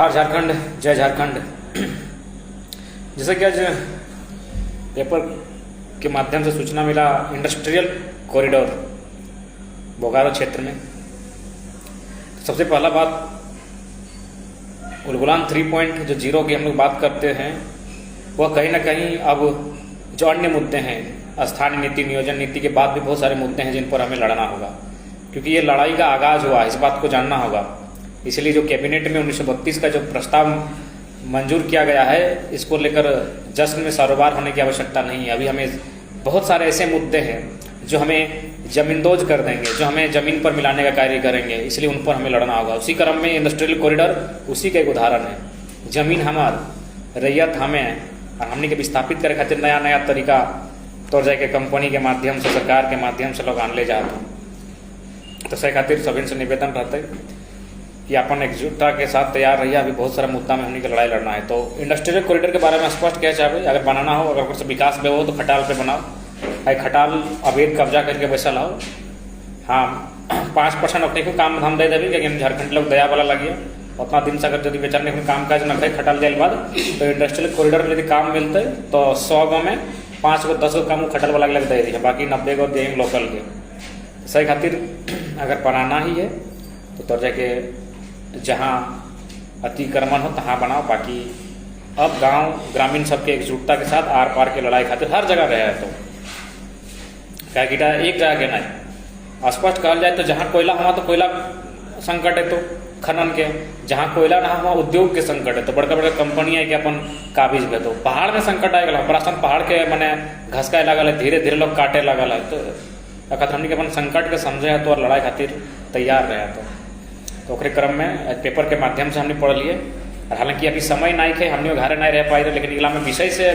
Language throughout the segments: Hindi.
हार झारखंड, जय झारखंड। जैसे कि आज पेपर के माध्यम से सूचना मिला इंडस्ट्रियल कॉरिडोर बोकारो क्षेत्र में, तो सबसे पहला बात उलगुलान 3.0 की हम लोग बात करते हैं, वह कहीं ना कहीं अब जो अन्य मुद्दे हैं, स्थानीय नीति, नियोजन नीति के बाद भी बहुत सारे मुद्दे हैं जिन पर हमें लड़ना होगा, क्योंकि ये लड़ाई का आगाज हुआ है, इस बात को जानना होगा। इसलिए जो कैबिनेट में 1932 का जो प्रस्ताव मंजूर किया गया है, इसको लेकर जश्न में सरोबार होने की आवश्यकता नहीं है। अभी हमें बहुत सारे ऐसे मुद्दे हैं जो हमें जमींदोज कर देंगे, जो हमें जमीन पर मिलाने का कार्य करेंगे, इसलिए उन पर हमें लड़ना होगा। उसी क्रम में इंडस्ट्रियल कॉरिडोर उसी का एक उदाहरण है। जमीन हमार, रैयत हमें, और हमने के विस्थापित करे खातिर नया नया तरीका तौर जाके कंपनी के माध्यम से, सरकार के माध्यम से लोग आन ले जाते। तो सही खातिर सभी से निवेदन रहते कि अपन एकजुटता के साथ तैयार रहिए। अभी बहुत सारा मुद्दा में हमने की लड़ाई लड़ना है। तो इंडस्ट्रियल कॉरिडोर के बारे में स्पष्ट क्या चाहे, अगर बनाना हो, अगर कुछ विकास में हो तो खटाल पे बनाओ। खटाल अवैध कब्जा करके बैसा लाओ। हाँ, 5% अपने को काम धाम दे देवी, क्योंकि झारखंड लोग दया वाला लगिए। उतना दिन से अगर यदि बेचारे में काम काज न करे खटाल जाए बाद, तो इंडस्ट्रियल कॉरिडोर में यदि काम मिलते तो 100 गो में 5 गो 10 गो काम खटाल वाला लग दे दी है, बाकी 90 गो देंगे लोकल के। सही खातिर अगर बनाना ही है तो जाके जहाँ अतिक्रमण हो तहाँ बनाओ। बाकी अब गांव ग्रामीण सबके एकजुटता के साथ आर पार के लड़ाई खातिर हर जगह रहे। तो क्या गिटा एक जगह के नहीं, स्पष्ट कहल जाए तो जहाँ कोयला हुआ तो कोयला संकट है, तो खनन के, जहाँ कोयला ना हुआ उद्योग के संकट है, तो बड़का बड़का कंपनी है कि अपन काबिज में। तो पहाड़ में संकट आएगा, ऑपरेशन पहाड़ के मैंने घसकाए लगल है, धीरे धीरे लोग काटे लगल है। तो अगर हमने के अपन संकट के समझे है तो और लड़ाई खातिर तैयार रहे। तो ओकरे क्रम में पेपर के माध्यम से हमने पढ़ लिए। और हालांकि अभी समय नहीं थे, हमने घरे नहीं रह पाए, लेकिन इला में विषय से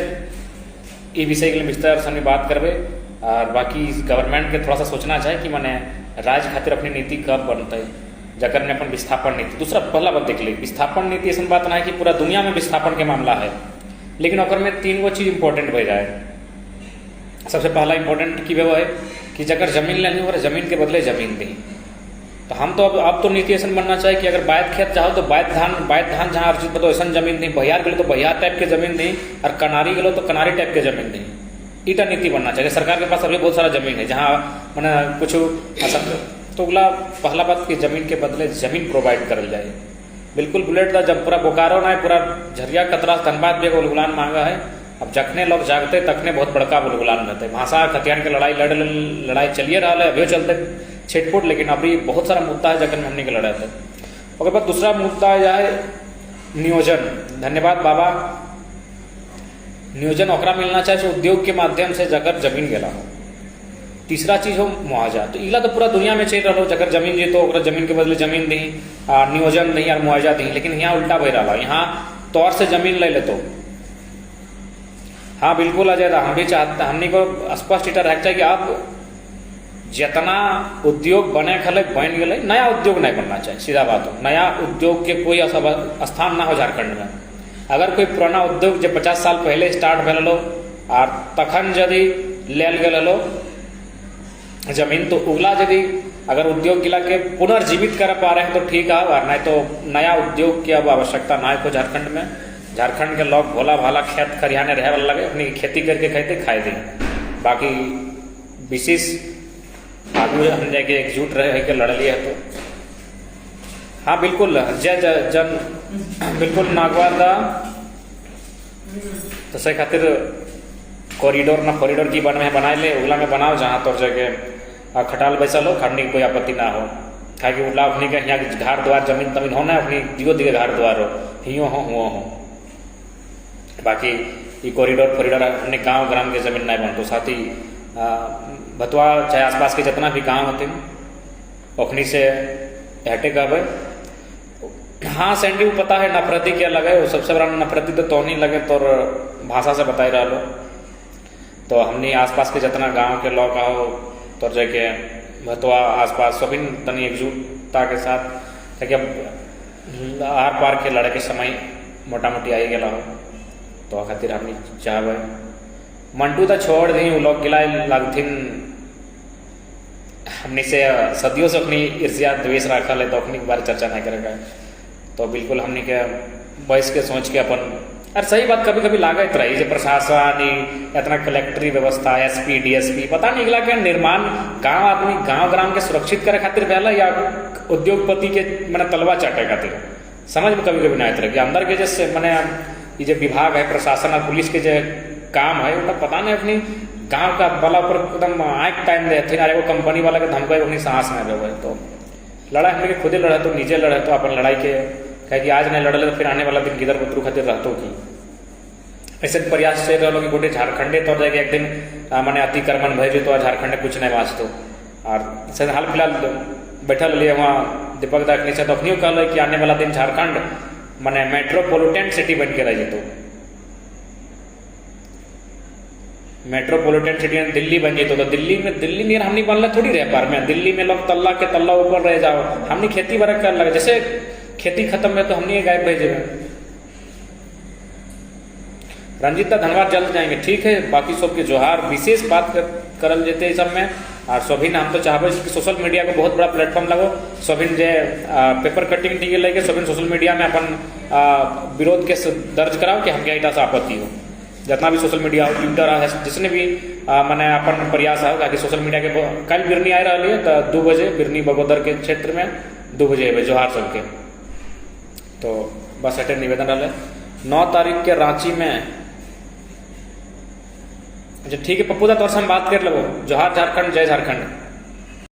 ये विषय के लिए विस्तार से हमने बात करबे। और बाकी गवर्नमेंट के थोड़ा सा सोचना चाहिए कि मैंने राज्य खातिर अपनी नीति कब बनते, जगह में अपन विस्थापन नीति। दूसरा पहला बात देख ली, विस्थापन नीति ऐसा बात ना है कि पूरा दुनिया में विस्थापन के मामला है, लेकिन ओकर में 3 गो चीज इंपॉर्टेंट हो जाए। सबसे पहला इंपॉर्टेंट की वो है कि जगह जमीन लेनी हो, जमीन के बदले जमीन दी। तो हम तो अब तो नीति ऐसा बनना चाहिए कि अगर बैत खेत चाहो तो बैत धान जहाँ अर्जित बतो ऐसा जमीन दी, बहियार गलो तो बहियार टाइप के जमीन दी, और कनारी गलो तो कनारी टाइप के जमीन दी। ईटा नीति बनना चाहिए। सरकार के पास अभी बहुत सारा जमीन है जहाँ मैंने कुछ तो अगला पहला बात कि जमीन के बदले जमीन प्रोवाइड करल जाए। बिल्कुल बुलेट था जब पूरा बोकारो ना है, पूरा झरिया कतरा धनबाद भी उलगुलान मांगा है। अब जखने लोग जागते तखने बहुत बड़का उलगुलान रहते। भाषा खतियान के लड़ाई चलिए रहा है, अभी चलते छिटपुट, लेकिन अभी बहुत सारा मुद्दा है जगह में हमने के लड़ाई थे। और बाद दूसरा मुद्दा है नियोजन। धन्यवाद बाबा। नियोजन ओकरा मिलना चाहिए उद्योग के माध्यम से जगह जमीन गेला हो। तीसरा चीज हो मुआवजा। तो इला तो पूरा दुनिया में चल रहा हो, जगह जमीन जी तो जमीन के बदले जमीन दी, नियोजन दी और मुआवजा दी, लेकिन यहाँ उल्टा बह रहा। यहाँ तौर से जमीन ले तो हाँ बिल्कुल अजय हम भी चाहते, हमने को स्पष्ट इटा रख चाहिए कि अब जितना उद्योग बने खले बन गए, नया उद्योग नहीं बनना चाहिए। सीधा बात हो, नया उद्योग के कोई स्थान ना हो झारखंड में। अगर कोई पुराना उद्योग जो 50 साल पहले स्टार्ट भेल लो और तखन यदि लेल गेल लो जमीन, तो उगला यदि अगर उद्योग गिला के पुनर्जीवित कर पा रहे हैं तो ठीक है, और नहीं तो नया उद्योग की अब आवश्यकता ना है झारखंड में। झारखंड के लोग भोला भाला खेत खरियाने रहे वाला लगे, अपनी खेती करके खाते खाए दी। बाकी विशेष आदमी हम जाके एकजुट रहे के लड़ लिए तो हाँ बिल्कुल जय जन बिल्कुल नागवादा। तो सही खातिर कॉरिडोर ना कॉरिडोर की बन में बनाए ले, उगला में बनाओ जहाँ तौर जगह खटाल बैसा लो, खड़ने की कोई आपत्ति ना हो। खाकि उला अपनी के यहाँ घर द्वार जमीन तमीन होना है, अपनी दियो दिए घर द्वार हो, हियो हो हुआ हो। बाकी ये कॉरिडोर फॉरिडोर अपने गांव ग्राम के जमीन नहीं बनते। साथ ही भतवा चाहे आसपास के जितना भी गांव होते ओखनी से हटे गए। हाँ सैंडी को पता है नफरती क्या लगे, वो सबसे बड़ा नफरती तो नहीं लगे तो भाषा से बताई रहा लो। तो हमने आसपास के जितना गांव के लोग आओ तो जाके भतवा आसपास सभी तनी एकजुटता के साथ, ताकि अब आर पार के लड़े के समय मोटा मोटी आई गया हो। तो खातिर हमने चाहबे मंटू तो छोड़ दी, वो लोग गिला लगथिन हमने से सदियों से अपनी ईर्ष्या द्वेष रखल है, तो अपनी बार चर्चा नहीं करेगा। तो बिल्कुल हमने क्या बैस के सोच के अपन और सही बात कभी कभी लागत रही जो प्रशासन इतना कलेक्टरी व्यवस्था एसपी डीएसपी पता नहीं निकला कि निर्माण गांव आदमी गांव ग्राम के सुरक्षित करे खातिर पहला या उद्योगपति के मैंने तलवा चाटे खातिर समझ में कभी कभी ना आते रहे कि अंदर के जैसे मैंने ये जो विभाग है प्रशासन और पुलिस के जो काम है उनका पता नहीं अपनी गांव का वाला पर एकदम आँख टाइम दे थे वो कंपनी वाला के धमका अपनी सांस में हुए तो लड़ाई हम लोग खुद ही लड़े तो नीचे लड़े तो अपन लड़ाई के कहे कि आज नहीं लड़े तो फिर आने वाला दिन किधर बुतरू खातिर रहतो की ऐसे प्रयास से रहो कि गोटे झारखंडे तो जाएगी एक दिन मैंने अतिक्रमण भेजे तो झारखंड कुछ नहीं वाचतो और हाल फिलहाल बैठल लिए वहाँ दीपक दाखनी से तो अपनी कहल कि आने वाला दिन झारखंड मैंने मेट्रोपोलिटन सिटी बन के रह जेतो मेट्रोपोलिटन सिटी में दिल्ली बन जेतो तो दिल्ली में हमने बनला थोड़ी रह पार में दिल्ली में लोग तल्ला के तल्ला ऊपर रह जाओ हमने खेती बरक कर लगे जैसे खेती खत्म है तो हमने गायब भेजे रंजीता धन्यवाद जल्द जाएंगे ठीक है बाकी सबके जोहार विशेष बात करल जेते सब में और सभी हम तो चाहबे कि सोशल मीडिया को बहुत बड़ा प्लेटफॉर्म लगो सभी जे पेपर कटिंग टी लेके सभी सोशल मीडिया में अपन विरोध के दर्ज कराओ कि हमके इतना आपत्ति हो जितना भी सोशल मीडिया हो ट्विटर है जिसने भी मैंने अपन प्रयास है ताकि सोशल मीडिया के कल बिरनी आ रही है तो 2 बजे बिरनी बगोदर के क्षेत्र में 2 बजे है जोहार सबके तो बस अटेंड निवेदन रहा 9 तारीख के रांची में अच्छा ठीक है पप्पू दा तौर से हम बात कर लो जोहार झारखंड जय झारखंड।